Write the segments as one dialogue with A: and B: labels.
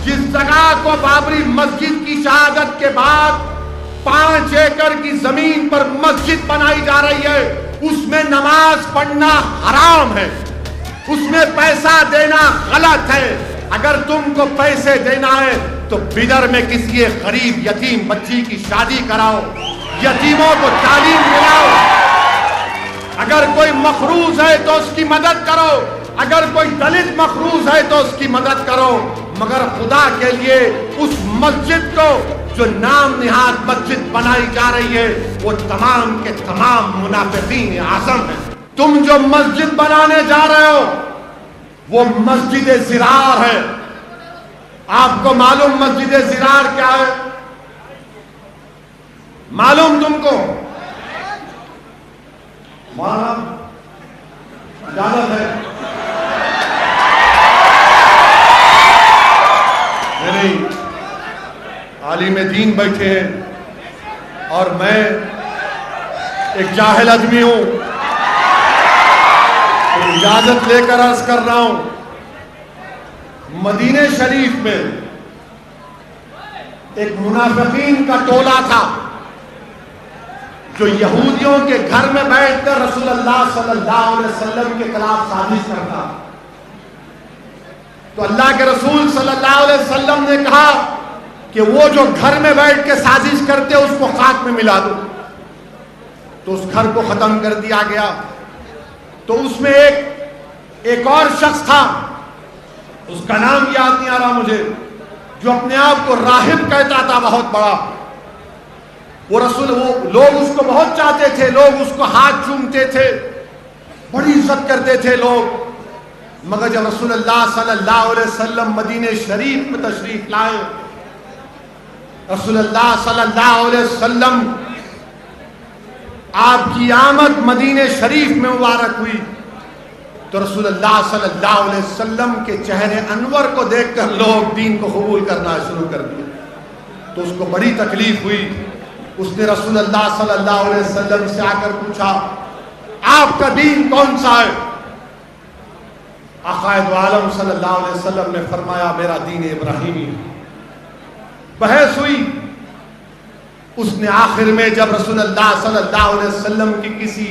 A: جس جگہ کو بابری مسجد کی شہادت کے بعد 5 ایکڑ کی زمین پر مسجد بنائی جا رہی ہے، اس میں نماز پڑھنا حرام ہے، اس میں پیسہ دینا غلط ہے۔ اگر تم کو پیسے دینا ہے تو بدر میں کسی غریب یتیم بچی کی شادی کراؤ، یتیموں کو تعلیم دلاؤ۔ اگر کوئی مقروض ہے تو اس کی مدد کرو، اگر کوئی دلت مقروض ہے تو اس کی مدد کرو، مگر خدا کے لیے اس مسجد کو جو نام نہاد مسجد بنائی جا رہی ہے وہ تمام کے تمام منافقین اعظم ہیں۔ تم جو مسجد بنانے جا رہے ہو وہ مسجد زرار ہے۔ آپ کو معلوم مسجد زرار کیا ہے؟ معلوم تم کو؟ اجازت ہے؟ نہیں، عالم دین بیٹھے ہیں اور میں ایک جاہل آدمی ہوں، تو اجازت لے کر عرض کر رہا ہوں۔ مدینہ شریف میں ایک منافقین کا ٹولہ تھا جو یہودیوں کے گھر میں بیٹھ کر رسول اللہ صلی اللہ علیہ وسلم کے خلاف سازش کرتا۔ تو اللہ کے رسول صلی اللہ علیہ وسلم نے کہا کہ وہ جو گھر میں بیٹھ کے سازش کرتے اس کو خاک میں ملا دو۔ تو اس گھر کو ختم کر دیا گیا۔ تو اس میں ایک اور شخص تھا، اس کا نام یاد نہیں آ رہا مجھے، جو اپنے آپ کو راہب کہتا تھا، بہت بڑا۔ وہ لوگ اس کو بہت چاہتے تھے، لوگ اس کو ہاتھ چومتے تھے، بڑی عزت کرتے تھے لوگ۔ مگر جب رسول اللہ صلی اللہ علیہ وسلم مدینہ شریف میں تشریف لائے، رسول اللہ صلی اللہ علیہ وسلم آپ کی آمد مدینہ شریف میں مبارک ہوئی تو رسول اللہ صلی اللہ علیہ وسلم کے چہرے انور کو دیکھ کر لوگ دین کو قبول کرنا شروع کر دیا۔ تو اس کو بڑی تکلیف ہوئی۔ اس نے رسول اللہ صلی اللہ علیہ وسلم سے آ کر پوچھا، آپ کا دین کون سا ہے؟ آقا دو عالم صلی اللہ علیہ وسلم نے فرمایا، میرا دین ابراہیمی ہے۔ بحث ہوئی۔ اس نے آخر میں جب رسول اللہ صلی اللہ علیہ وسلم کی کسی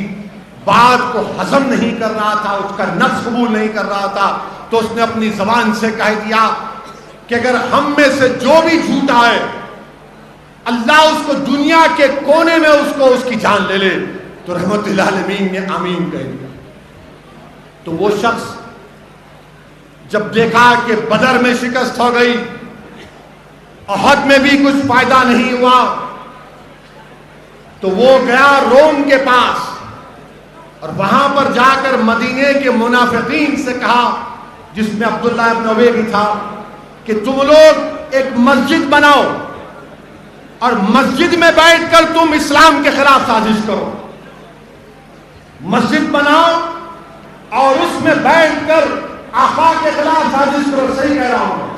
A: بات کو ہضم نہیں کر رہا تھا، اس کا نفس قبول نہیں کر رہا تھا، تو اس نے اپنی زبان سے کہہ دیا کہ اگر ہم میں سے جو بھی جھوٹا ہے اللہ اس کو دنیا کے کونے میں اس کی جان لے لے۔ تو رحمت للعالمین نے آمین کہہ دیا۔ تو وہ شخص جب دیکھا کہ بدر میں شکست ہو گئی، احد میں بھی کچھ فائدہ نہیں ہوا، تو وہ گیا روم کے پاس اور وہاں پر جا کر مدینے کے منافقین سے کہا، جس میں عبداللہ ابن ابی بھی تھا، کہ تم لوگ ایک مسجد بناؤ اور مسجد میں بیٹھ کر تم اسلام کے خلاف سازش کرو۔ مسجد بناؤ اور اس میں بیٹھ کر آقا کے خلاف سازش کرو۔ صحیح کہہ رہا ہوں؟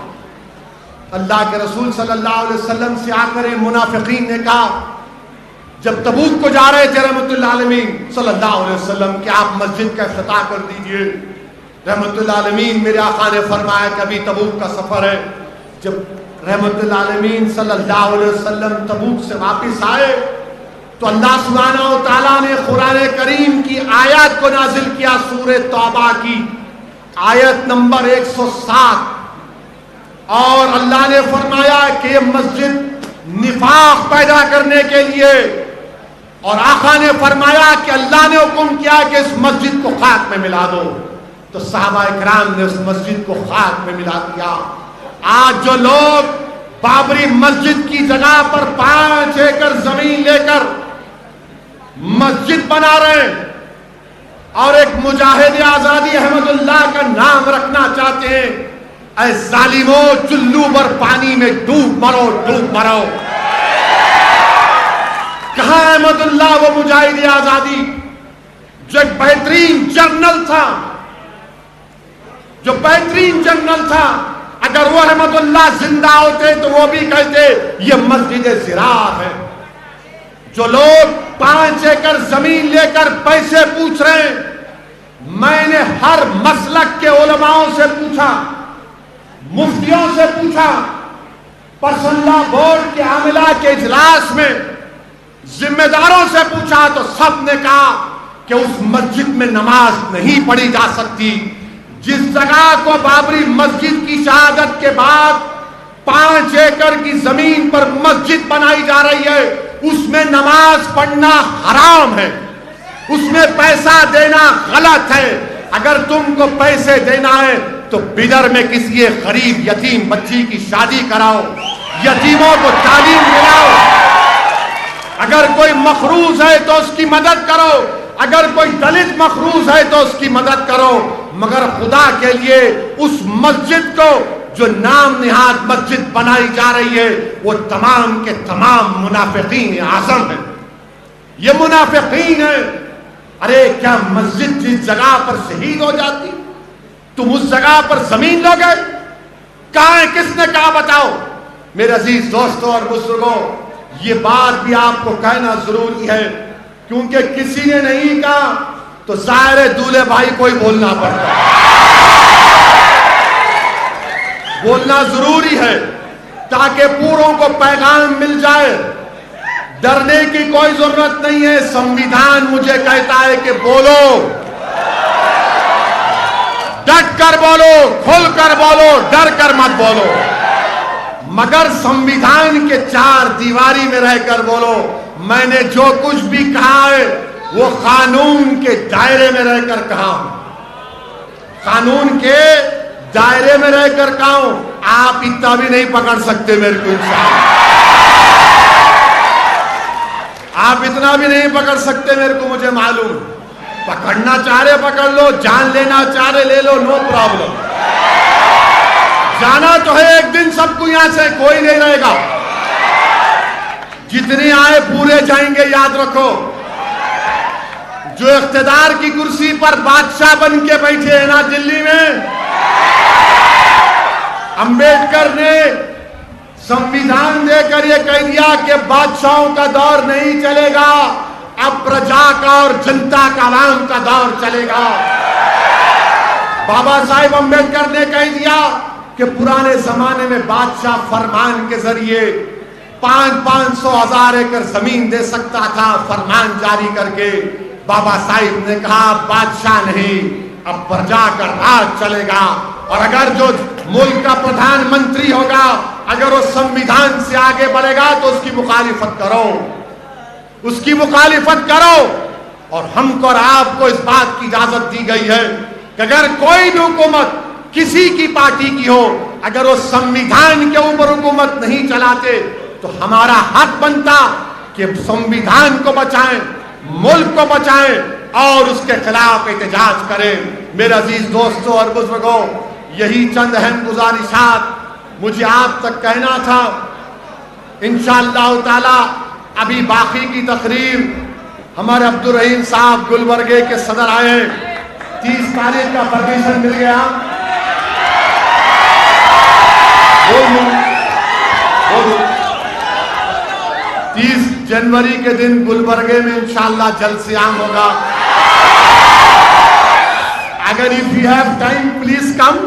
A: اللہ کے رسول صلی اللہ علیہ وسلم سے آ کر منافقین نے کہا، جب تبوک کو جا رہے تھے رحمت اللہ عالمین صلی اللہ علیہ وسلم کہ آپ مسجد کا افتتاح کر دیجئے، رحمت اللہ عالمین میرے آقا نے فرمایا کہ ابھی تبوک کا سفر ہے۔ جب رحمت اللہ عالمین صلی اللہ علیہ وسلم تبوک سے واپس آئے تو اللہ سبحانہ و تعالیٰ نے قرآن کریم کی آیات کو نازل کیا، سورہ توبہ کی آیت نمبر 107، اور اللہ نے فرمایا کہ یہ مسجد نفاق پیدا کرنے کے لیے، اور آقا نے فرمایا کہ اللہ نے حکم کیا کہ اس مسجد کو خاک میں ملا دو۔ تو صحابہ اکرام نے اس مسجد کو خاک میں ملا دیا۔ آج جو لوگ بابری مسجد کی جگہ پر 5 ایکڑ زمین لے کر مسجد بنا رہے ہیں اور ایک مجاہد آزادی احمد اللہ کا نام رکھنا چاہتے ہیں، اے ظالموں، چلو بر پانی میں ڈوب مرو، ڈوب مرو۔ کہاں احمد اللہ وہ مجاہد آزادی جو ایک بہترین جنرل تھا، جو بہترین جنرل تھا؟ اگر وہ احمد اللہ زندہ ہوتے تو وہ بھی کہتے یہ مسجد زرار ہے۔ جو لوگ 5 ایکڑ زمین لے کر پیسے پوچھ رہے ہیں، میں نے ہر مسلک کے علماء سے پوچھا، مفتیوں سے پوچھا، پرسنل بورڈ کے عاملہ کے اجلاس میں ذمہ داروں سے پوچھا تو سب نے کہا کہ اس مسجد میں نماز نہیں پڑھی جا سکتی۔ جس جگہ کو بابری مسجد کی شہادت کے بعد 5 ایکڑ کی زمین پر مسجد بنائی جا رہی ہے، اس میں نماز پڑھنا حرام ہے، اس میں پیسہ دینا غلط ہے۔ اگر تم کو پیسے دینا ہے تو بدر میں کسی غریب یتیم بچی کی شادی کراؤ، یتیموں کو تعلیم دلاؤ۔ اگر کوئی مخروض ہے تو اس کی مدد کرو، اگر کوئی دلت مخروض ہے تو اس کی مدد کرو، مگر خدا کے لیے اس مسجد کو جو نام نہاد مسجد بنائی جا رہی ہے وہ تمام کے تمام منافقین اعظم ہیں۔ یہ منافقین ہیں۔ ارے کیا مسجد جس جگہ پر شہید ہو جاتی تم اس جگہ پر زمین لو گے؟ کہاں ہے؟ کس نے کہا؟ بتاؤ۔ میرے عزیز دوستوں اور بزرگوں، یہ بات بھی آپ کو کہنا ضروری ہے، کیونکہ کسی نے نہیں کہا تو ظاہر ہے دولہے بھائی کو ہی بولنا پڑتا ہے۔ بولنا ضروری ہے تاکہ پوروں کو پیغام مل جائے۔ ڈرنے کی کوئی ضرورت نہیں ہے، سنویدھان مجھے کہتا ہے کہ بولو، ڈٹ کر بولو، کھل کر بولو، ڈر کر مت بولو، مگر سنویدھان کے 4 دیواری میں رہ کر بولو۔ میں نے جو کچھ بھی کہا ہے وہ قانون کے دائرے میں رہ کر کہا ہوں، قانون کے دائرے میں رہ کر کہا ہوں۔ آپ اتنا بھی نہیں پکڑ سکتے میرے کو انسان، آپ اتنا بھی نہیں پکڑ سکتے میرے کو، مجھے معلوم۔ پکڑنا چاہ رہے پکڑ لو، جان لینا چاہ رہے لے لو، نو پرابلم۔ جانا تو ہے ایک دن سب کو، یہاں سے کوئی نہیں رہے گا، جتنے آئے پورے جائیں گے، یاد رکھو۔ جو اقتدار کی کرسی پر بادشاہ بن کے بیٹھے ہیں نا دلی میں، امبیڈکر نے سنویدھان دے کر یہ کہہ دیا کہ بادشاہوں کا دور نہیں چلے گا، اب پرجا کا اور جنتا کا، عوام کا دور چلے گا۔ بابا صاحب امبیڈکر نے کہہ دیا کہ پرانے زمانے میں بادشاہ فرمان کے ذریعے 500,000 ایکڑ زمین دے سکتا تھا، فرمان جاری کر کے۔ بابا صاحب نے کہا بادشاہ نہیں، اب پرجا کا راج چلے گا، اور اگر جو ملک کا پردھان منتری ہوگا اگر وہ سنویدھان سے آگے بڑھے گا تو اس کی مخالفت کرو، اس کی مخالفت کرو۔ اور ہم کو اور آپ کو اس بات کی اجازت دی گئی ہے کہ اگر کوئی بھی حکومت کسی کی پارٹی کی ہو، اگر وہ سنویدھان کے اوپر حکومت نہیں چلاتے تو ہمارا حق بنتا کہ سنویدھان کو بچائیں، ملک کو بچائیں اور اس کے خلاف احتجاج کریں۔ میرے عزیز دوستوں اور بزرگوں، یہی چند اہم گزارشات مجھے آپ تک کہنا تھا۔ انشاءاللہ تعالی ابھی باقی کی تقریر ہمارے عبدالرحیم صاحب گلبرگے کے صدر آئے، 30 تاریخ کا پرمیشن مل گیا، 30 جنوری کے دن گلبرگے میں انشاءاللہ جلسہ عام ہوگا۔ اگر if you have time please come،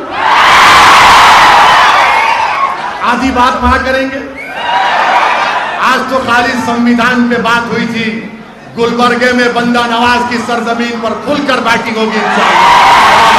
A: آدھی بات وہاں کریں گے۔ آج تو خالی سنویدھان پہ بات ہوئی تھی، گلبرگے میں بندہ نواز کی سرزمین پر کھل کر بیٹھنگ ہوگی انشاءاللہ۔